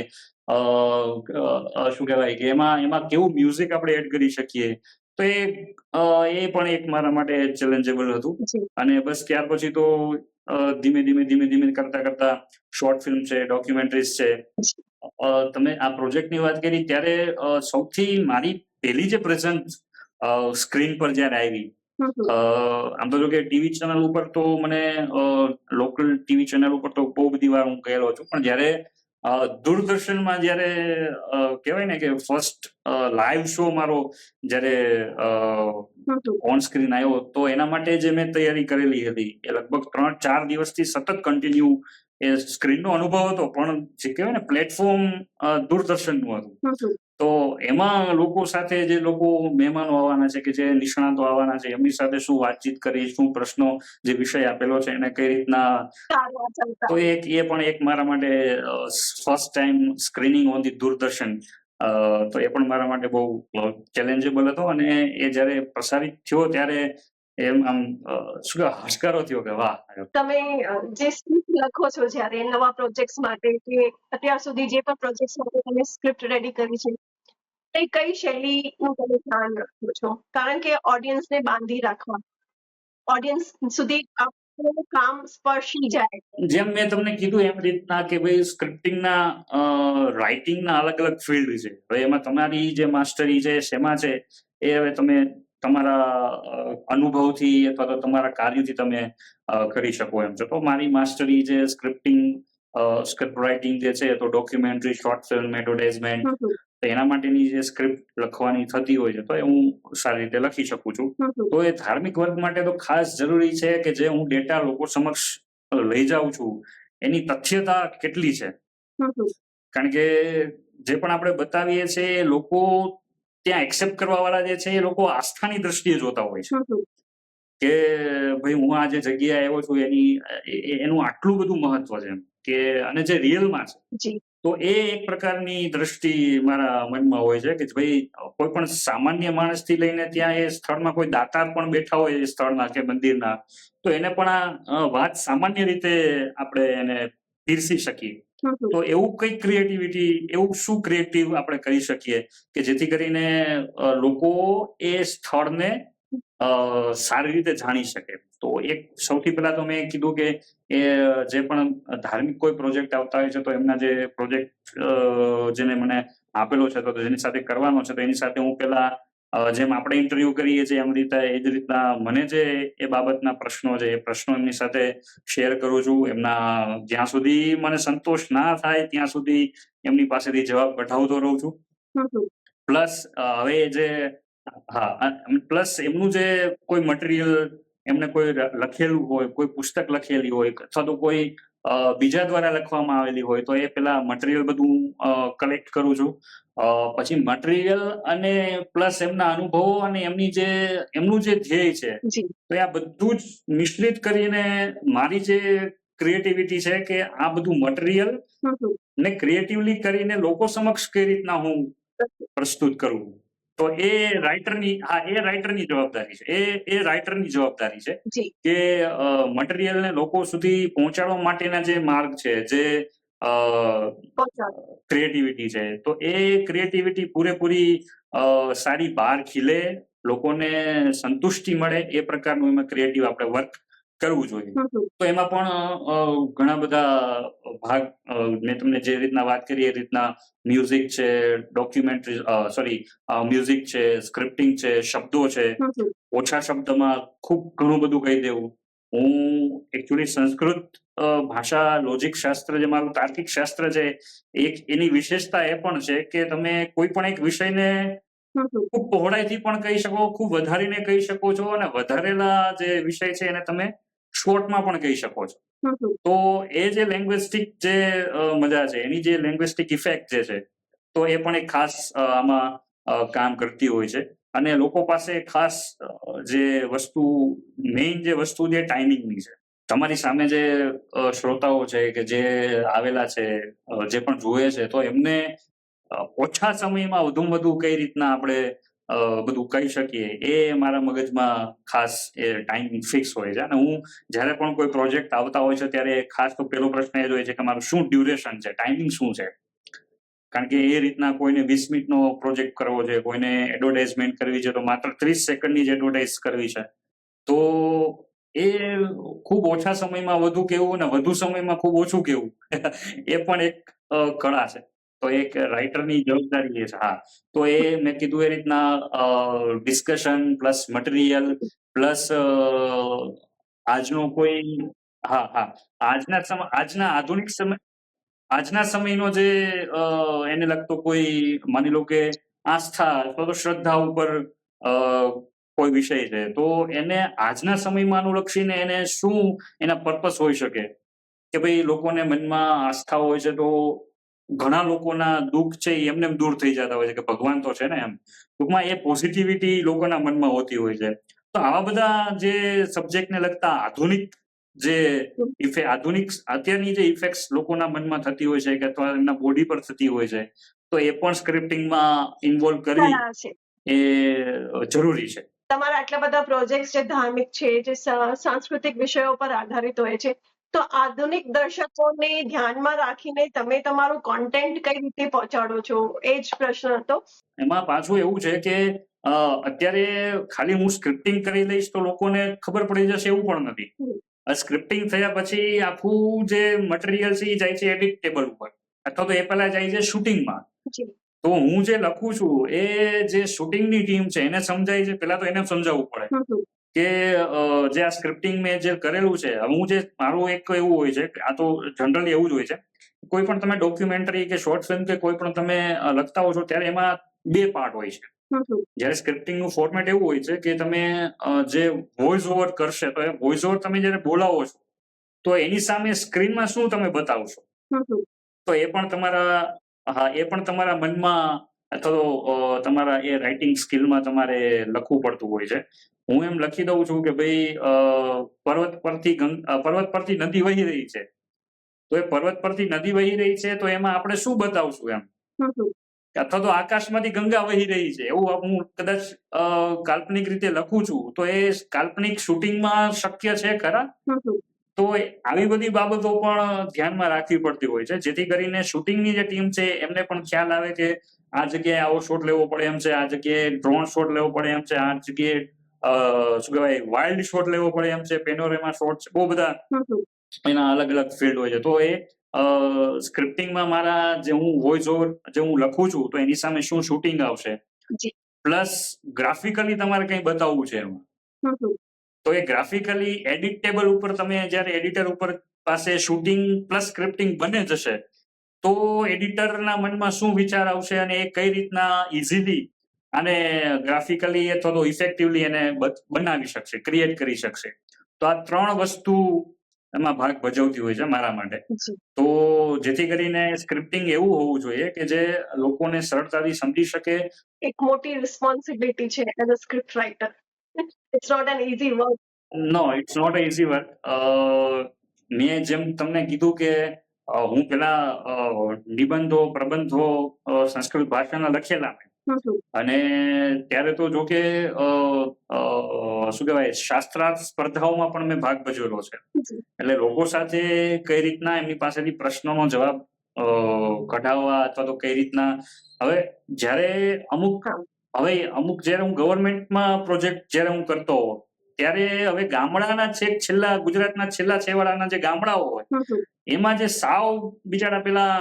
શું કહેવાય કે એમાં કેવું મ્યુઝિક આપણે એડ કરી શકીએ, તો એ પણ એક મારા માટે ચેલેન્જેબલ હતું. અને બસ ત્યાર પછી તો ધીમે કરતા શોર્ટ ફિલ્મ છે, ડોક્યુમેન્ટરીઝ છે. તમે આ પ્રોજેક્ટની વાત કરી ત્યારે સૌથી મારી પહેલી જે પ્રેઝન્ટ સ્ક્રીન પર જયારે આવી, આમ તો જો કે ટીવી ચેનલ ઉપર તો મને લોકલ ટીવી ચેનલ ઉપર તો બહુ બધી વાર હું ગયેલો છું, પણ જયારે દૂરદર્શનમાં જયારે કહેવાય ને કે ફર્સ્ટ લાઈવ શો મારો જયારે ઓન સ્ક્રીન આવ્યો, તો એના માટે જે મેં તૈયારી કરેલી હતી એ લગભગ 3-4 દિવસથી સતત કન્ટિન્યુ એ સ્ક્રીનનો અનુભવ હતો, પણ જે કહેવાય ને પ્લેટફોર્મ દૂરદર્શનનું હતું. તો એમાં લોકો સાથે જે લોકો મહેમાનો આવવાના છે કે જે નિષ્ણાતો આવવાના છે એમની સાથે શું વાતચીત કરી, શું પ્રશ્નો, જે વિષય આપેલો છે એને કઈ રીતના, તો એ પણ એક મારા માટે first time screening on the Doordarshan, તો એ પણ મારા માટે બહુ ચેલેન્જેબલ હતો. અને એ જયારે પ્રસારિત થયો ત્યારે એમ આમ શું હાશકારો થયો કે વાહ. તમે જે સ્ક્રિપ્ટ લખો છો જ્યારે નવા પ્રોજેક્ટ્સ માટે કે અત્યાર સુધી જે પણ પ્રોજેક્ટ્સ માટે તમે સ્ક્રિપ્ટ રેડી કરી છે, એ કઈ શૈલીનું તમે ધ્યાન રાખો છો? કારણ કે ઓડિયન્સને બાંધી રાખવા, ઓડિયન્સ સુધી આપણું કામ સ્પર્શી જાય. જેમ મેં તમને કીધું એમ રીતના કે ભાઈ સ્ક્રિપ્ટિંગના રાઇટિંગના અલગ અલગ ફિલ્ડ છે. હવે એમાં તમારી જે માસ્ટરી છે શેમાં છે એ હવે તમે તમારા અનુભવથી અથવા તો તમારા કાર્યથી તમે કરી શકો એમ છો. તો મારી માસ્ટરી જે સ્ક્રિપ્ટ રાઇટિંગ જે છે, તો ડોક્યુમેન્ટરી, શોર્ટ ફિલ્મ, એડવર્ટાઇઝમેન્ટ, તો એના માટેની જે સ્ક્રિપ્ટ લખવાની થતી હોય છે તો એ હું સારી રીતે લખી શકું છું. તો એ ધાર્મિક વર્ગ માટે તો ખાસ જરૂરી છે કે જે હું ડેટા લોકો સમક્ષ લઈ જાઉં છું એની તથ્યતા કેટલી છે. કારણ કે જે પણ આપણે બતાવીએ છીએ લોકો ત્યાં એક્સેપ્ટ કરવા વાળા જે છે એ લોકો આસ્થાની દ્રષ્ટિએ જોતા હોય છે કે ભાઈ હું આ જે જગ્યાએ આવ્યો છું એનું આટલું બધું મહત્વ છે કે, અને જે રિયલમાં છે, તો એ એક પ્રકારની દ્રષ્ટિ મારા મનમાં હોય છે કે ભાઈ કોઈ પણ સામાન્ય માણસથી લઈને ત્યાં એ સ્થળમાં કોઈ દાતાર પણ બેઠા હોય એ સ્થળના કે મંદિરના, તો એને પણ આ વાત સામાન્ય રીતે આપણે એને પીરસી શકીએ. તો એવું કઈ ક્રિએટિવિટી, એવું શું ક્રિએટિવ આપણે કરી શકીએ કે જેથી કરીને લોકો એ સ્થળને સારી રીતે જાણી શકે. તો એક સૌથી પહેલા તો મેં કીધું કે એ જે પણ ધાર્મિક કોઈ પ્રોજેક્ટ આવતા હોય છે તો એમના જે પ્રોજેક્ટ જેને મને આપેલો છે તો જેની સાથે કરવાનો છે તો એની સાથે હું પેલા જેમ આપણે ઇન્ટરવ્યુ કરીએ છીએ એમ રીતે એ જ રીતના મને જે એ બાબતના પ્રશ્નો છે એ પ્રશ્નો એમની સાથે શેર કરું છું. એમના જ્યાં સુધી મને સંતોષ ના થાય ત્યાં સુધી એમની પાસેથી જવાબ કઢાવતો રહું છું. પ્લસ હવે જે પ્લસ એમનું જે કોઈ મટીરિયલ એમને કોઈ લખેલું હોય, કોઈ પુસ્તક લખેલી હોય અથવા તો કોઈ બીજા દ્વારા લખવામાં આવેલી હોય તો એ પેલા મટીરિયલ બધું કલેક્ટ કરું છું. પછી મટીરિયલ અને પ્લસ એમના અનુભવો અને એમનું જે ધ્યેય છે તો આ બધું જ મિશ્રિત કરીને મારી જે ક્રિએટિવિટી છે કે આ બધું મટીરિયલ ને ક્રિએટિવલી કરીને લોકો સમક્ષ કઈ રીતના હું પ્રસ્તુત કરું. તો એ રાઇટરની જવાબદારી છે. એ રાઇટરની જવાબદારી છે કે મટીરિયલને લોકો સુધી પહોંચાડવા માટેના જે માર્ગ છે, જે ક્રિએટિવિટી છે તો એ ક્રિએટિવિટી પૂરેપૂરી સારી બહાર ખીલે, લોકોને સંતુષ્ટિ મળે એ પ્રકારનું એમાં ક્રિએટિવ આપણે વર્ક કરવું જોઈએ. તો એમાં પણ ઘણા બધા ભાગ મેં તમને જે રીતના વાત કરી એ રીતના મ્યુઝિક છે, મ્યુઝિક છે, સ્ક્રિપ્ટિંગ છે, શબ્દો છે, ઓછા શબ્દમાં ખૂબ ઘણું બધું કહી દેવું. હું એકચ્યુઅલી સંસ્કૃત ભાષા લોજિક શાસ્ત્ર જે મારું તાર્કિક શાસ્ત્ર છે એની વિશેષતા એ પણ છે કે તમે કોઈ પણ એક વિષયને ખૂબ પહોળાઈથી પણ કહી શકો, ખૂબ વધારીને કહી શકો છો અને વધારેલા જે વિષય છે એને તમે શોર્ટમાં પણ કહી શકો છો. તો એ જે લેંગ્વેસ્ટિક જે મજા છે, એની જે લેંગ્વેસ્ટિક ઇફેક્ટ જે છે તો એ પણ એક ખાસ આમાં કામ કરતી હોય છે. અને લોકો પાસે ખાસ જે મેઇન જે વસ્તુ છે ટાઈમિંગની છે. તમારી સામે જે શ્રોતાઓ છે કે જે આવેલા છે, જે પણ જુએ છે તો એમને ઓછા સમયમાં વધુમાં વધુ કઈ રીતના આપણે બધું કહી શકીએ એ મારા મગજમાં ખાસ એ ટાઈમ ફિક્સ હોય છે. અને હું જ્યારે પણ કોઈ પ્રોજેક્ટ આવતા હોય છે ત્યારે ખાસ તો પહેલો પ્રશ્ન એ જ હોય છે કે મારું શું ડ્યુરેશન છે, ટાઈમિંગ શું છે. કારણ કે એ રીતના કોઈને 20 મિનિટનો પ્રોજેક્ટ કરવો છે, કોઈને એડવર્ટાઇઝમેન્ટ કરવી છે તો માત્ર 30 સેકન્ડની જ એડવર્ટાઇઝ કરવી છે. તો એ ખૂબ ઓછા સમયમાં વધુ કહેવું અને વધુ સમયમાં ખૂબ ઓછું કહેવું એ પણ એક કળા છે. તો એક રાઇટરની જવાબદારી એ છે. તો એ મેં કીધું એ રીતના ડિસ્કશન પ્લસ મટીરિયલ પ્લસ આજનો કોઈ આજના સમયનો જે એને લગતો કોઈ માની લો કે આસ્થા અથવા તો શ્રદ્ધા ઉપર કોઈ વિષય છે તો એને આજના સમયમાં અનુલક્ષીને એને શું એના પર્પસ હોઈ શકે કે ભાઈ લોકોને મનમાં આસ્થા હોય છે તો ઘણા લોકોના દુઃખ છે એમને દૂર થઈ જતા હોય છે કે ભગવાન તો છે ને એમ. ટૂંકમાં એ પોઝિટિવિટી લોકોના મનમાં હોતી હોય છે. તો આવા બધા જે સબ્જેક્ટને લગતા આધુનિક અત્યારની જે ઇફેક્ટ્સ લોકોના મનમાં થતી હોય છે કે અથવા એમના બોડી પર થતી હોય છે તો એ પણ સ્ક્રિપ્ટિંગમાં ઇન્વોલ્વ કરવી એ જરૂરી છે. તમારા આટલા બધા પ્રોજેક્ટ જે ધાર્મિક છે, જે સાંસ્કૃતિક વિષયો પર આધારિત હોય છે, તો આધુનિક દર્શકોને ધ્યાનમાં રાખીને તમે તમારું કોન્ટેન્ટ કઈ રીતે પહોંચાડો છો એ જ પ્રશ્ન હતો. એમાં પાછું એવું છે કે અત્યારે ખાલી હું સ્ક્રિપ્ટિંગ કરી લઈશ તો લોકોને ખબર પડી જશે એવું પણ નથી. સ્ક્રિપ્ટિંગ થયા પછી આખું જે મટીરિયલ છે એ જાય છે એડિટ ટેબલ ઉપર અથવા તો એ પહેલા જાય છે શૂટિંગમાં. તો હું જે લખું છું એ જે શૂટિંગની ટીમ છે એને સમજાય છે, પેલા તો એને સમજાવવું પડે કે જે આ સ્ક્રિપ્ટિંગ મેં જે કરેલું છે, હું જે મારું એક એવું હોય છે આ તો જનરલી એવું જ હોય છે, કોઈ પણ તમે ડોક્યુમેન્ટરી કે શોર્ટ ફિલ્મ કે કોઈ પણ તમે લખતા હો છો ત્યારે એમાં 2 પાર્ટ હોય છે. જ્યારે સ્ક્રિપ્ટિંગનું ફોર્મેટ એવું હોય છે કે તમે જે વોઇસ ઓવર કરશે તો એ વોઇસ ઓવર તમે જ્યારે બોલાવો છો તો એની સામે સ્ક્રીનમાં શું તમે બતાવશો તો એ પણ તમારા મનમાં અથવા તો તમારા એ રાઇટિંગ સ્કિલમાં તમારે લખવું પડતું હોય છે. હું એમ લખી દઉં છું કે ભાઈ પર્વત પરથી નદી વહી રહી છે તો એ પર્વત પરથી નદી વહી રહી છે તો એમાં આપણે શું બતાવશું એમ, અથવા તો આકાશમાંથી ગંગા વહી રહી છે એવું હું કદાચ કાલ્પનિક રીતે લખું છું તો એ કાલ્પનિક શૂટિંગમાં શક્ય છે ખરા? તો આવી બધી બાબતો પણ ધ્યાનમાં રાખવી પડતી હોય છે જેથી કરીને શૂટિંગની જે ટીમ છે એમને પણ ખ્યાલ આવે કે આ જગ્યાએ આવો શોટ લેવો પડે એમ છે, આ જગ્યાએ ડ્રોન શોટ લેવો પડે એમ છે, આ જગ્યાએ શું કહેવાય વાઇલ્ડ શોટ લેવો પડે એમ છે, પેનોરેમા શોટ છે, બહુ બધા હમ હમ. એના અલગ અલગ ફિલ્ડ હોય છે. તો એ સ્ક્રિપ્ટિંગમાં મારા જે હું વોઇસ ઓવર જે હું લખું છું તો એની સામે શું શૂટિંગ આવશે, જી. પ્લસ ગ્રાફિકલી તમારે કંઈ બતાવવું છે એમાં, હમ હમ. તો એ ગ્રાફિકલી એડિટેબલ ઉપર તમે જ્યારે એડિટર ઉપર પાસે શૂટિંગ પ્લસ સ્ક્રિપ્ટિંગ બને જશે તો એડિટરના મનમાં શું વિચાર આવશે અને એ કઈ રીતના ઇઝીલી અને ગ્રાફિકલી અથવા તો ઇફેક્ટિવલી એને બનાવી શકશે, ક્રિએટ કરી શકશે. તો આ 3 વસ્તુ એમાં ભાગ ભજવતી હોય છે મારા માટે. જી. તો જેથી કરીને સ્ક્રિપ્ટિંગ એવું હોવું જોઈએ કે જે લોકોને સરળતાથી સમજી શકે. એક મોટી રિસ્પોન્સિબિલિટી છે as a script writer. It's not an easy work. No, it's not a easy work. મેં જેમ તમને કીધું કે હું પેલા નિબંધો, પ્રબંધો સંસ્કૃત ભાષાના લખેલા મેં. અને ત્યારે તો જો કે શું કહેવાય શાસ્ત્રાર્થ સ્પર્ધાઓમાં પણ મેં ભાગ ભજવેલો છે. એટલે લોકો સાથે કઈ રીતના એમની પાસેથી પ્રશ્નોનો જવાબ કઢાવવા અથવા તો કઈ રીતના હવે જ્યારે અમુક જ્યારે હું ગવર્મેન્ટમાં પ્રોજેક્ટ જ્યારે હું કરતો હોઉં ત્યારે હવે ગામડાના છેલ્લા ગુજરાતના છેલ્લા છેવાડાના જે ગામડાઓ હોય એમાં જે સાવ બિચારા પેલા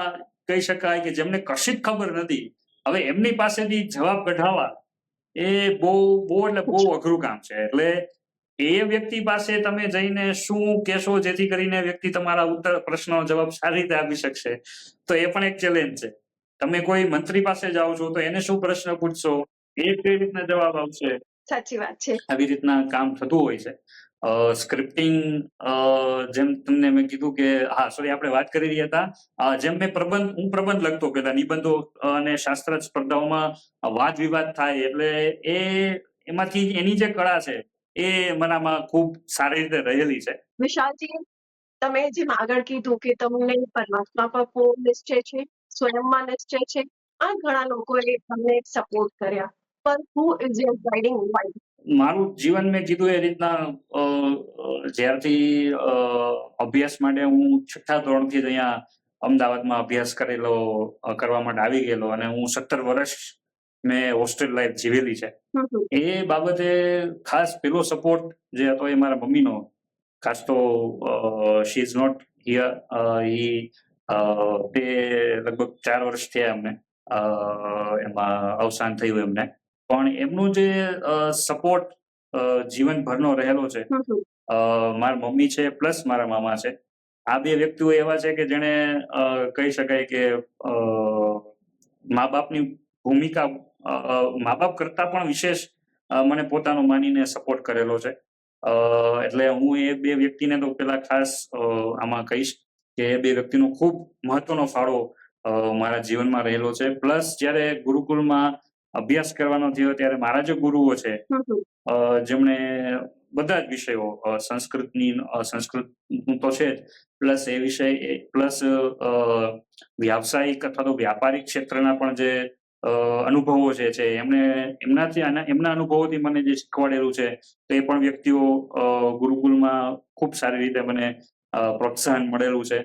કહી શકાય કે જેમને કશી જ ખબર નથી, હવે એમની પાસેથી જવાબ કઢાવવા એ બહુ અઘરું કામ છે. એટલે એ વ્યક્તિ પાસે તમે જઈને શું કહેશો જેથી કરીને વ્યક્તિ તમારા ઉત્તર પ્રશ્નનો જવાબ સારી રીતે આપી શકશે, તો એ પણ એક ચેલેન્જ છે. તમે કોઈ મંત્રી પાસે જાઓ છો તો એને શું પ્રશ્ન પૂછશો, એ કઈ રીતના જવાબ આવશે. સાચી વાત છે. આવી રીતના કામ થતું હોય છે. સ્ક્રિપ્ટિંગ જેમ તમને મેં કીધું કે સોરી આપણે વાત કરી રહ્યા હતા જેમ હું પ્રબંધ લખતો પેલા નિબંધો અને શાસ્ત્ર સ્પર્ધાઓમાં વાદ વિવાદ થાય એટલે એમાંથી એની જે કળા છે એ મનામાં ખૂબ સારી રીતે રહેલી છે. વિશાલજી, તમે જેમ આગળ કીધું કે તમને પરમાત્મા પર પૂર્ણ નિશ્ચય છે, સ્વયંમાં નિશ્ચય છે, આ ઘણા લોકોએ તમને સપોર્ટ કર્યા, પણ who is your guiding light? મારું જીવન મેં કીધું એ રીતના જ્યારથી અભ્યાસ માટે હું 6ઠ્ઠા ધોરણથી અહીંયા અમદાવાદમાં અભ્યાસ કરવા માટે આવી ગયેલો અને હું 17 વર્ષ મેં હોસ્ટેલ લાઈફ જીવેલી છે. એ બાબતે ખાસ પેલો સપોર્ટ જે હતો એ મારા મમ્મીનો. ખાસ તો શી ઇઝ નોટ હિયર. તે લગભગ 4 વર્ષ થયા એમને એમાં અવસાન થયું એમને, પણ એમનું જે સપોર્ટ જીવનભરનો રહેલો છે. મારા મમ્મી છે પ્લસ મારા મામા છે. આ બે વ્યક્તિઓ એવા છે કે જેણે કહી શકાય કે મા બાપની ભૂમિકા મા બાપ કરતા પણ વિશેષ મને પોતાનો માનીને સપોર્ટ કરેલો છે. એટલે હું એ બે વ્યક્તિને તો પેલા ખાસ આમાં કહીશ કે એ બે વ્યક્તિનો ખૂબ મહત્વનો ફાળો મારા જીવનમાં રહેલો છે. પ્લસ જ્યારે ગુરુકુળમાં અભ્યાસ કરવાનો થયો ત્યારે મારા જે ગુરુઓ છે જેમણે બધા જ વિષયો સંસ્કૃતનું તો છે જ, પ્લસ એ વિષય પ્લસ વ્યાવસાયિક અથવા તો વ્યાપારિક ક્ષેત્રના પણ જે અનુભવો છે એમના અનુભવોથી મને જે શીખવાડેલું છે તો એ પણ વ્યક્તિઓ ગુરુકુલમાં ખૂબ સારી રીતે મને પ્રોત્સાહન મળેલું છે.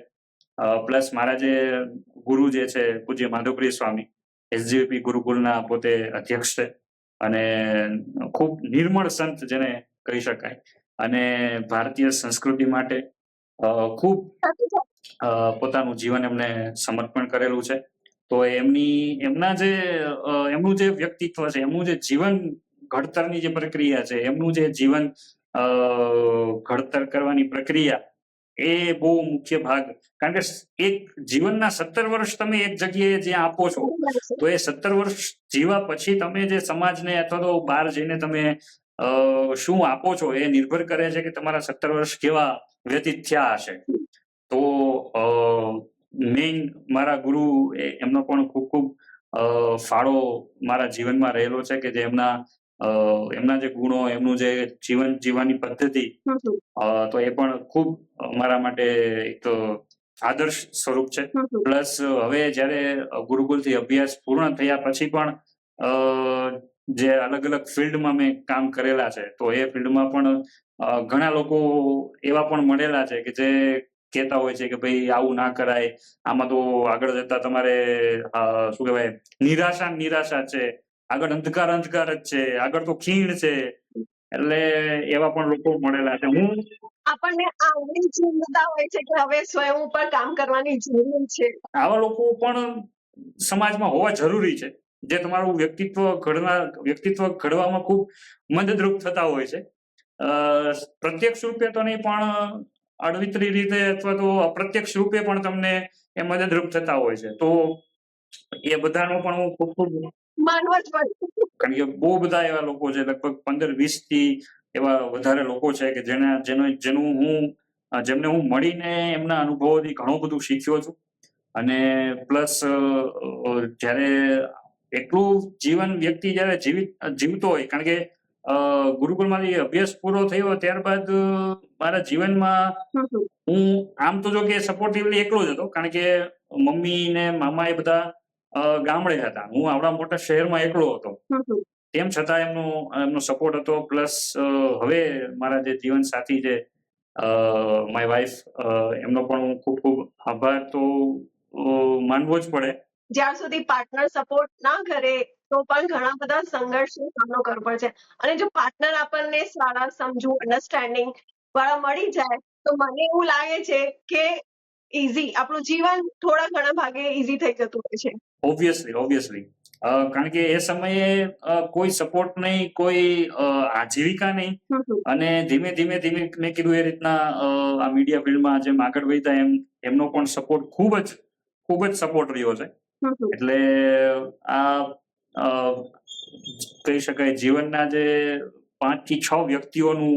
પ્લસ મારા જે ગુરુ જે છે પૂજ્ય માધવપ્રિય સ્વામી SJVP ગુરુકુલના પોતે અધ્યક્ષ છે અને ખૂબ નિર્મળ સંત જેને કહી શકાય અને ભારતીય સંસ્કૃતિ માટે ખૂબ પોતાનું જીવન એમને સમર્પણ કરેલું છે. તો એમનું જે વ્યક્તિત્વ છે, એમનું જે જીવન ઘડતરની જે પ્રક્રિયા છે, એમનું જે જીવન ઘડતર કરવાની પ્રક્રિયા એ બહુ મુખ્ય ભાગ, કારણ કે એક જીવનના 17 વર્ષ તમે એક જગ્યાએ જ્યાં આપો છો તો એ 17 વર્ષ જીવા પછી તમે જે સમાજને અથવા તો બહાર જઈને તમે શું આપો છો એ નિર્ભર કરે છે કે તમારા 17 વર્ષ કેવા વ્યતીત થયા હશે. તો મેઇન મારા ગુરુ એમનો પણ ખૂબ ખૂબ ફાળો મારા જીવનમાં રહેલો છે કે જે એમના જે ગુણો, એમનું જે જીવન જીવવાની પદ્ધતિ તો એ પણ ખૂબ મારા માટે એક આદર્શ સ્વરૂપ છે. પ્લસ હવે જ્યારે ગુરુકુલથી અભ્યાસ પૂર્ણ થયા પછી પણ જે અલગ અલગ ફિલ્ડમાં મેં કામ કરેલા છે તો એ ફિલ્ડમાં પણ ઘણા લોકો એવા પણ મળેલા છે કે જે કહેતા હોય છે કે ભાઈ આવું ના કરાય, આમાં તો આગળ જતા તમારે શું કહેવાય નિરાશા છે, આગળ અંધકાર જ છે, આગળ તો ખીણ છે. એટલે એવા પણ લોકો મળેલા છે. આપણને આંગળી ચીંધતા હોય છે કે હવે સ્વયં ઉપર કામ કરવાની જરૂર છે. આવા લોકો પણ સમાજમાં હોવા જરૂરી છે, જે તમારું વ્યક્તિત્વ ઘડવામાં ખૂબ મદદરૂપ થતા હોય છે. પ્રત્યક્ષ રૂપે તો નહીં, પણ અડવિતરી રીતે અથવા તો અપ્રત્યક્ષ રૂપે પણ તમને એ મદદરૂપ થતા હોય છે. તો એ બધાનો પણ હું ખૂબ ખૂબ માનવા જ પડે. કારણ કે બહુ બધા એવા લોકો છે, લગભગ 15-20 થી એવા વધારે લોકો છે કે જેમને હું મળીને એમના અનુભવોથી ઘણું બધું શીખ્યો છું. અને પ્લસ જ્યારે એટલું જીવન વ્યક્તિ જ્યારે જીવતો હોય, કારણ કે ગુરુકુળમાંથી અભ્યાસ પૂરો થયો ત્યારબાદ મારા જીવનમાં હું આમ તો જો કે સપોર્ટિવલી એકલો જ હતો, કારણ કે મમ્મી ને મામા એ બધા ગામડે હતા, હું આવડા મોટા શહેરમાં એકલો હતો. તેમ છતાં એમનો સપોર્ટ હતો. પ્લસ હવે મારા જે જીવન સાથી છે, માય વાઇફ, એમનો પણ હું ખૂબ ખૂબ આભાર તો માનવો જ પડે. જ્યાં સુધી પાર્ટનર સપોર્ટ ના કરે તો પણ ઘણા બધા સંઘર્ષનો સામનો કરવો પડે છે. અને જો પાર્ટનર આપણને સારા, સમજુ, અન્ડરસ્ટેન્ડિંગ વાળા મળી જાય તો મને એવું લાગે છે કે આપણું જીવન થોડા ઘણા ભાગે ઈઝી થઈ જતું હોય છે. ઓબ્વિયસલી કારણ કે એ સમયે કોઈ સપોર્ટ નહીં, કોઈ આજીવિકા નહીં. અને ધીમે ધીમે મેં કીધું એ રીતના આ મીડિયા ફિલ્ડમાં જેમ આગળ વધ્યા એમનો પણ સપોર્ટ ખૂબ જ સપોર્ટ રહ્યો છે. એટલે આ કહી શકાય જીવનના જે 5 થી 6 વ્યક્તિઓનું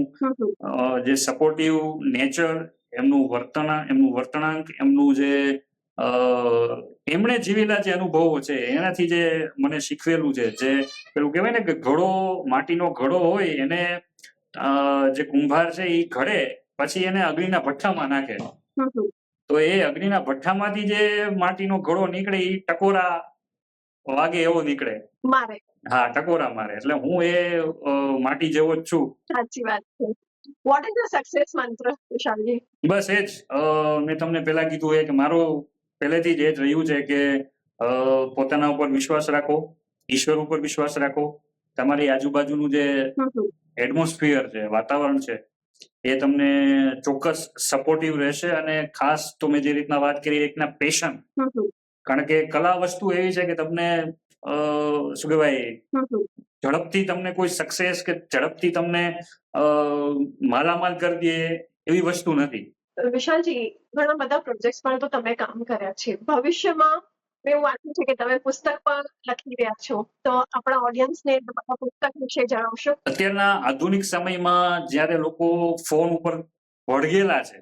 જે સપોર્ટિવ નેચર, એમનું વર્તણાંક, એમનું જે એમણે જીવેલા જે અનુભવો છે એનાથી જે મને શીખવેલું છે, જે પેલું કહેવાય ને કે માટીનો ઘડો હોય એને જે કુંભાર છે એ ઘડે પછી એને અગ્નિના ભઠ્ઠામાં નાખે, તો એ અગ્નિના ભઠ્ઠામાંથી જે માટીનો ઘડો નીકળે એ ટકોરા વાગે એવો નીકળે, મારે. હા, ટકોરા મારે. એટલે હું એ માટી જેવો જ છું. સાચી વાત છે. વોટ ઇઝ ધ સક્સેસ મંત્ર, વિશાલજી? બસ એ જ મેં તમને પહેલા કીધું કે મારો પહેલેથી જ એ જ રહ્યું છે કે પોતાના ઉપર વિશ્વાસ રાખો, ઈશ્વર ઉપર વિશ્વાસ રાખો, તમારી આજુબાજુનું જે એટમોસ્ફિયર છે, વાતાવરણ છે, એ તમને ચોક્કસ સપોર્ટિવ રહેશે. અને ખાસ તો મેં જે રીતના વાત કરી, એ રીતના પેશન. કારણ કે કલા વસ્તુ એવી છે કે તમને શું કહેવાય, ઝડપથી તમને કોઈ સક્સેસ કે ઝડપથી તમને માલામાલ કરી દે એવી વસ્તુ નથી. વિશાલજી, ઘણા બધા પ્રોજેક્ટ્સ પર તો તમે કામ કર્યા છે. ભવિષ્યમાં મેં એવું વાંચ્યું છે કે તમે પુસ્તક પણ લખી રહ્યા છો, તો આપણા ઓડિયન્સને પુસ્તક વિશે જણાવશો? અત્યારના આધુનિક સમયમાં જ્યારે લોકો ફોન ઉપર વળગેલા છે,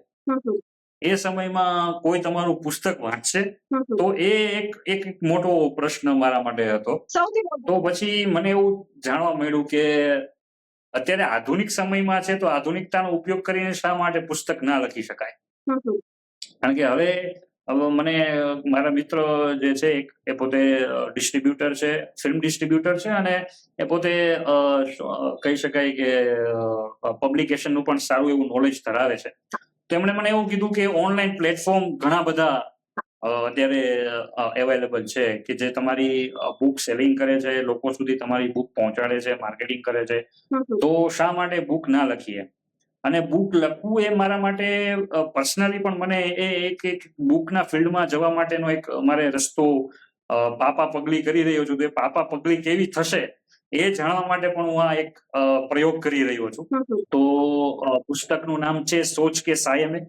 એ સમયમાં કોઈ તમારું પુસ્તક વાંચશે? તો એ એક મોટો પ્રશ્ન મારા માટે હતો. તો પછી મને એવું જાણવા મળ્યું કે અત્યારે આધુનિક સમયમાં છે, તો આધુનિકતાનો ઉપયોગ કરીને શા માટે પુસ્તક ના લખી શકાય? કારણ કે હવે મને મારા મિત્ર જે છે એ પોતે ડિસ્ટ્રીબ્યુટર છે, ફિલ્મ ડિસ્ટ્રીબ્યુટર છે, અને એ પોતે કહી શકાય કે પબ્લિકેશનનું પણ સારું એવું નોલેજ ધરાવે છે. તો એમણે મને એવું કીધું કે ઓનલાઈન પ્લેટફોર્મ ઘણા બધા અત્યારે અવેલેબલ છે કે જે તમારી બુક સેલિંગ કરે છે, લોકો સુધી તમારી બુક પહોંચાડે છે, માર્કેટિંગ કરે છે. તો શા માટે બુક ના લખીએ? અને બુક લખવું એ મારા માટે પર્સનલી પણ મને એક બુકના ફિલ્ડમાં જવા માટેનો એક મારે રસ્તો પાપા પગલી કરી રહ્યો છું. તો એ પાપા પગલી કેવી થશે એ જાણવા માટે પણ હું આ એક પ્રયોગ કરી રહ્યો છું. તો પુસ્તકનું નામ છે સોચ કે સાય મેં.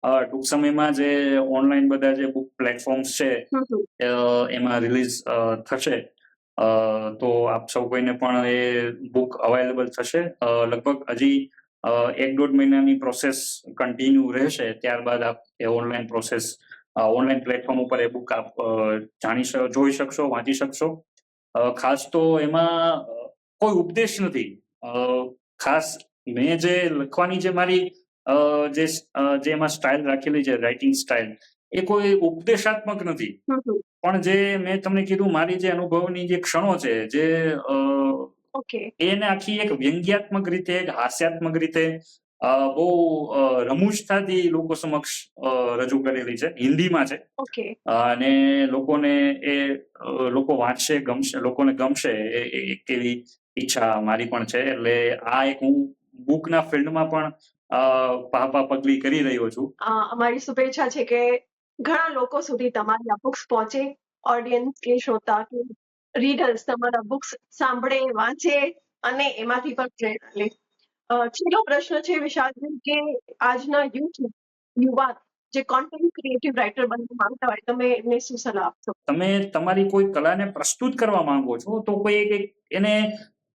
ટૂંક સમયમાં જે ઓનલાઈન બધા જે બુક પ્લેટફોર્મ્સ છે એમાં રિલીઝ થશે. તો આપ સૌ કોઈને પણ એ બુક અવેલેબલ થશે. લગભગ હજી 1-1.5 મહિનાની પ્રોસેસ કન્ટિન્યુ રહેશે. ત્યારબાદ આપ એ ઓનલાઈન પ્લેટફોર્મ ઉપર એ બુક આપ જોઈ શકશો, વાંચી શકશો. ખાસ તો એમાં કોઈ ઉપદેશ નથી. ખાસ મેં જે લખવાની જે મારી જે એમાં સ્ટાઇલ રાખેલી છે, રાઇટિંગ સ્ટાઇલ, એ કોઈ ઉપદેશાત્મક નથી. પણ જે મેં તમને કીધું, મારી જે અનુભવની જે ક્ષણો છે, જે એને આખી એક વ્યંગ્યાત્મક રીતે, એક હાસ્યાત્મક રીતે બહુ રમૂજતાથી લોકો સમક્ષ રજૂ કરેલી છે. હિન્દીમાં છે. અને લોકો વાંચશે, લોકોને ગમશે એવી ઈચ્છા મારી પણ છે. એટલે આ એક હું બુકના ફિલ્ડમાં પણ પાપા પગલી કરી રહ્યો છું. અમારી શુભેચ્છા છે કે ઘણા લોકો સુધી તમારી આ બુક્સ પહોંચે, ઓડિયન્સ કે શ્રોતા કે રીડર્સ તમારા બુક્સ સાંભળે, વાંચે અને એમાંથી પણ પ્રેરણા લે. છેલ્લો પ્રશ્ન છે વિશાલજી કે આજના યુવા જે કોન્ટેન્ટ ક્રિએટિવ રાઇટર બનવા માંગતા હોય, તમે એમને શું સલાહ આપશો? તમે તમારી કોઈ કલાને પ્રસ્તુત કરવા માંગો છો તો એને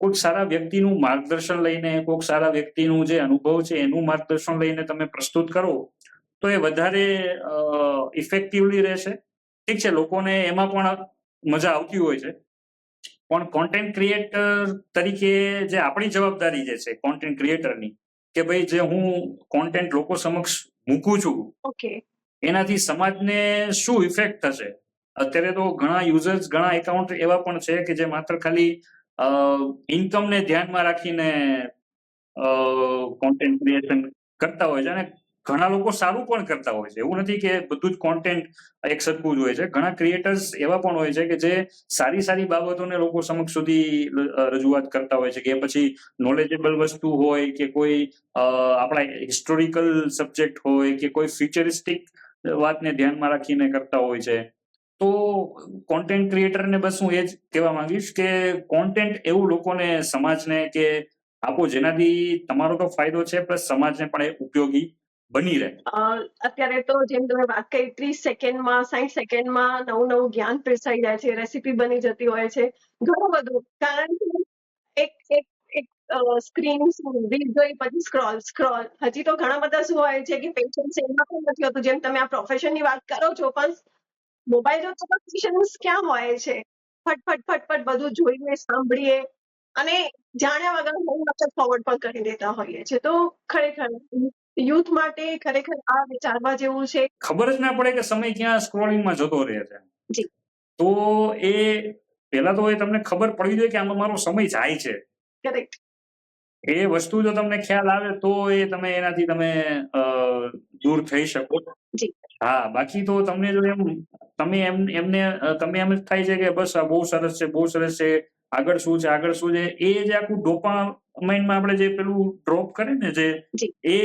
કોઈક સારા વ્યક્તિનું માર્ગદર્શન લઈને, કોઈક સારા વ્યક્તિનું જે અનુભવ છે એનું માર્ગદર્શન લઈને તમે પ્રસ્તુત કરો તો એ વધારે ઇફેક્ટિવલી રહેશે. ઠીક છે, લોકોને એમાં પણ મજા આવતી હોય છે, પણ કોન્ટેન્ટ ક્રિએટર તરીકે જે આપણી જવાબદારી જે છે કોન્ટેન્ટ ક્રિએટરની, કે ભાઈ જે હું કોન્ટેન્ટ લોકો સમક્ષ મૂકું છું ઓકે, એનાથી સમાજને શું ઇફેક્ટ થશે. અત્યારે તો ઘણા યુઝર્સ, ઘણા એકાઉન્ટ એવા પણ છે કે જે માત્ર ખાલી ઇન્કમને ધ્યાનમાં રાખીને કોન્ટેન્ટ ક્રિએશન કરતા હોય છે, અને ઘણા લોકો સારું પણ કરતા હોય છે. એવું નથી કે બધું જ કોન્ટેન્ટ એક સરખું જ હોય છે. ઘણા ક્રિએટર્સ એવા પણ હોય છે કે જે સારી બાબતોને લોકો સમક્ષ સુધી રજૂઆત કરતા હોય છે, કે પછી નોલેજેબલ વસ્તુ હોય કે કોઈ આપણા હિસ્ટોરિકલ સબ્જેક્ટ હોય કે કોઈ ફ્યુચરિસ્ટિક વાતને ધ્યાનમાં રાખીને કરતા હોય છે. તો કોન્ટેન્ટ ક્રિએટરને બસ હું એ જ કહેવા માંગીશ કે કોન્ટેન્ટ એવું લોકોને, સમાજને કે આપો જેનાથી તમારો તો ફાયદો છે પ્લસ સમાજને પણ એ ઉપયોગી બની રહે. અત્યારે તો જેમ તમે વાત કરી 30 સેકન્ડમાં 60 સેકન્ડમાં નવું જ્ઞાન પીરસાઈ જાય છે, રેસીપી બની જતી હોય છે, ઘણું બધું. કારણ કે એક સ્ક્રીન રીલ જોઈ પછી સ્ક્રોલ. હજી તો ઘણા બધા શું હોય છે કે પેશન્સ એમાં પણ નથી હોતું. જેમ તમે આ પ્રોફેશનની વાત કરો છો, પણ મોબાઈલ જો તો પેશન્સ ક્યાં હોય છે? ફટફટ બધું જોઈએ, સાંભળીએ અને જાણ્યા વગર ઘણી વખત ફોરવર્ડ પણ કરી દેતા હોઈએ છે. તો ખરેખર યુથ માટે ખરેખર આ વિચારવા જેવું છે. ખબર જ ના પડે કે સમય ક્યાં સ્ક્રોલિંગમાં જતો રહે છે. જી. તો એ પહેલા તો એ તમને ખબર પડવી જોઈએ કે આમાં મારો સમય જાય છે. કરેક્ટ. એ વસ્તુ જો તમને ખ્યાલ આવે તો એ તમે એનાથી દૂર થઈ શકો. જી. હા, બાકી તો તમને જો તમે એમ જ થાય છે કે બસ આ બહુ સરસ છે, આગળ શું છે, એ જે આખું ડોપામાઇનમાં આપણે જે પેલું ડ્રોપ કરે ને, જે એ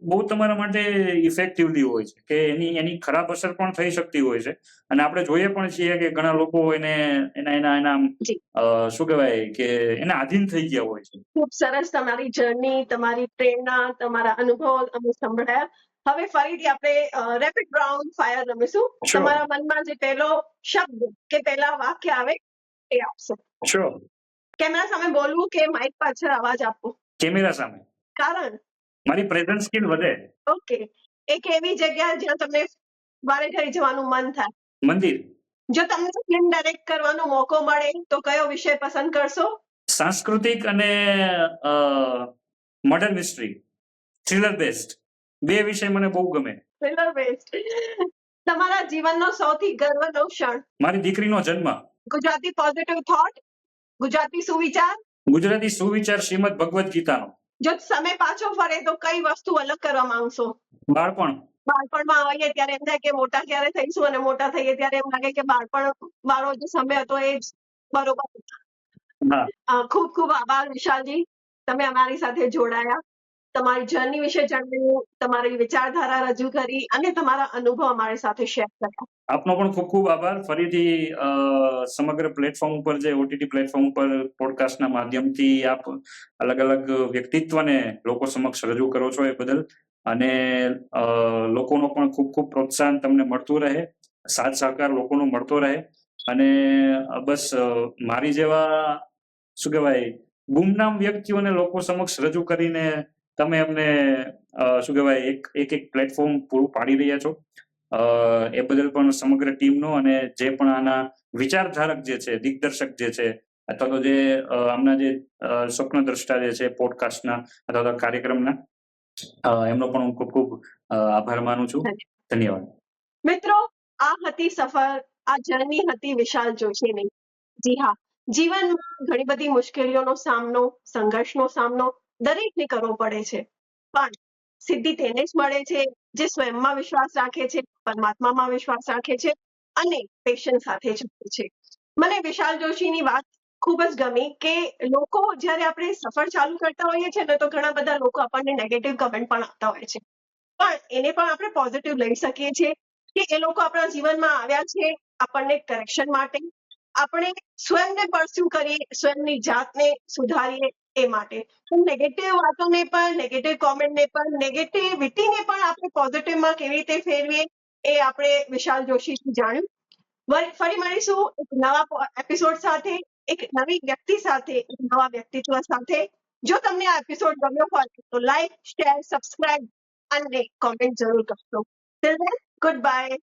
બહુ તમારા માટે ઇફેક્ટિવલી હોય છે, કે એની ખરાબ અસર પણ થઈ શકતી હોય છે. અને આપણે જોઈએ પણ છીએ કે ઘણા લોકો એના શું કહેવાય કે એના આધીન થઈ ગયા હોય છે. ખૂબ સરસ તમારી જર્ની, તમારી પ્રેરણા, તમારા અનુભવો અમે સંભળાયા. હવે ફરીથી આપણે રેપિડ રાઉન્ડ ફાયર રમીશું. તમારા મનમાં જે પહેલો શબ્દ કે પહેલા વાક્ય આવે એ આપશો. શ્યોર. કેમેરા સામે બોલવું કે માઇક પાછળ અવાજ આપવો? કેમેરા સામે. કારણ? મારી પ્રેઝન્સ સ્કિલ વધે. ઓકે. એક એવી જગ્યા જ્યાં તમને વારે ઘડી જવાનું મન થાય? મંદિર. જો તમને ફિલ્મ ડાયરેક્ટ કરવાનો મોકો મળે તો કયો વિષય પસંદ કરશો? સાંસ્કૃતિક અને મર્ડર મિસ્ટ્રી, થ્રિલર બેસ્ડ. બે વિષય મને બહુ ગમે. Thriller based. તમારા જીવનનો સૌથી ગર્વનો ક્ષણ? મારી દીકરીનો જન્મ. ગુજરાતી પોઝિટિવ થોટ, ગુજરાતી સુવિચાર? ગુજરાતી સુવિચાર શ્રીમદ ભગવદ ગીતાનો. જો સમય પાછો ફરે તો કઈ વસ્તુ અલગ કરવા માંગશો? બાળપણ. બાળપણમાં આવીએ ત્યારે એમ થાય કે મોટા ક્યારે થઈશું, અને મોટા થઈએ ત્યારે એમ લાગે કે બાળપણ વાળો જે સમય હતો એ જ બરોબર. ખૂબ આભાર વિશાલજી, તમે અમારી સાથે જોડાયા, તમારી જર્ની વિશે જણાવ્યું, તમારી વિચારધારા રજૂ કરી અને તમારા અનુભવ અમારી સાથે શેર કર્યા. આપનો પણ ખૂબ આભાર. ફરીથી સમગ્ર પ્લેટફોર્મ ઉપર, જે ઓટીટી પ્લેટફોર્મ ઉપર પોડકાસ્ટના માધ્યમથી આપ અલગ વ્યક્તિત્વને લોકો સમક્ષ રજૂ કરો છો એ બદલ, અને લોકોનો પણ ખૂબ પ્રોત્સાહન તમને મળતું રહે, સાથ સહકાર લોકોનો મળતો રહે. અને બસ મારી જેવા શું કહેવાય ગુમનામ વ્યક્તિઓને લોકો સમક્ષ રજૂ કરીને તમે એમને શું કહેવાય એક પ્લેટફોર્મ પૂરું પાડી રહ્યા છો. એ બદલ પણ સમગ્ર ટીમનો, અને જે પણ આના વિચારધારક જે છે, દિગ્દર્શક જે છે, અથવા તો જે આમના જે સ્વપ્નદ્રષ્ટા જે છે પોડકાસ્ટના અથવા તો કાર્યક્રમના, એમનો પણ હું ખૂબ આભાર માનું છું. ધન્યવાદ. મિત્રો, આ હતી સફર, આ જર્ની હતી વિશાલ જોશીની. જી હા, જીવનમાં ઘણી બધી મુશ્કેલીઓનો સામનો, સંઘર્ષનો સામનો દરેકને કરવો પડે છે, પણ સિદ્ધિ તેને જ મળે છે જે સ્વયંમાં વિશ્વાસ રાખે છે, પરમાત્મામાં વિશ્વાસ રાખે છે અને પેશન્સ સાથે ચાલે છે. મને વિશાલ જોશીની વાત ખૂબ જ ગમી કે લોકો જ્યારે આપણે સફર ચાલુ કરતા હોઈએ છીએ ને તો ઘણા બધા લોકો આપણને નેગેટિવ કમેન્ટ પણ આપતા હોય છે, પણ એને પણ આપણે પોઝિટિવ લઈ શકીએ છીએ કે એ લોકો આપણા જીવનમાં આવ્યા છે આપણને કરેક્શન માટે, આપણે સ્વયંને પરસ્યુ કરીએ, સ્વયંની જાતને સુધારીએ એ માટે. તો નેગેટિવ વાતોને પણ, નેગેટિવ કોમેન્ટને પણ, નેગેટિવિટીને પણ આપણે પોઝિટિવમાં કેવી રીતે ફેરવીએ એ આપણે વિશાલ જોશીથી જાણ્યું. ફરી મળીશું એક નવા એપિસોડ સાથે, એક નવી વ્યક્તિ સાથે, એક નવા વ્યક્તિત્વ સાથે. જો તમને આ એપિસોડ ગમ્યો હોય તો લાઈક, શેર, સબસ્ક્રાઇબ અને કોમેન્ટ જરૂર કરશો. Till then, good bye.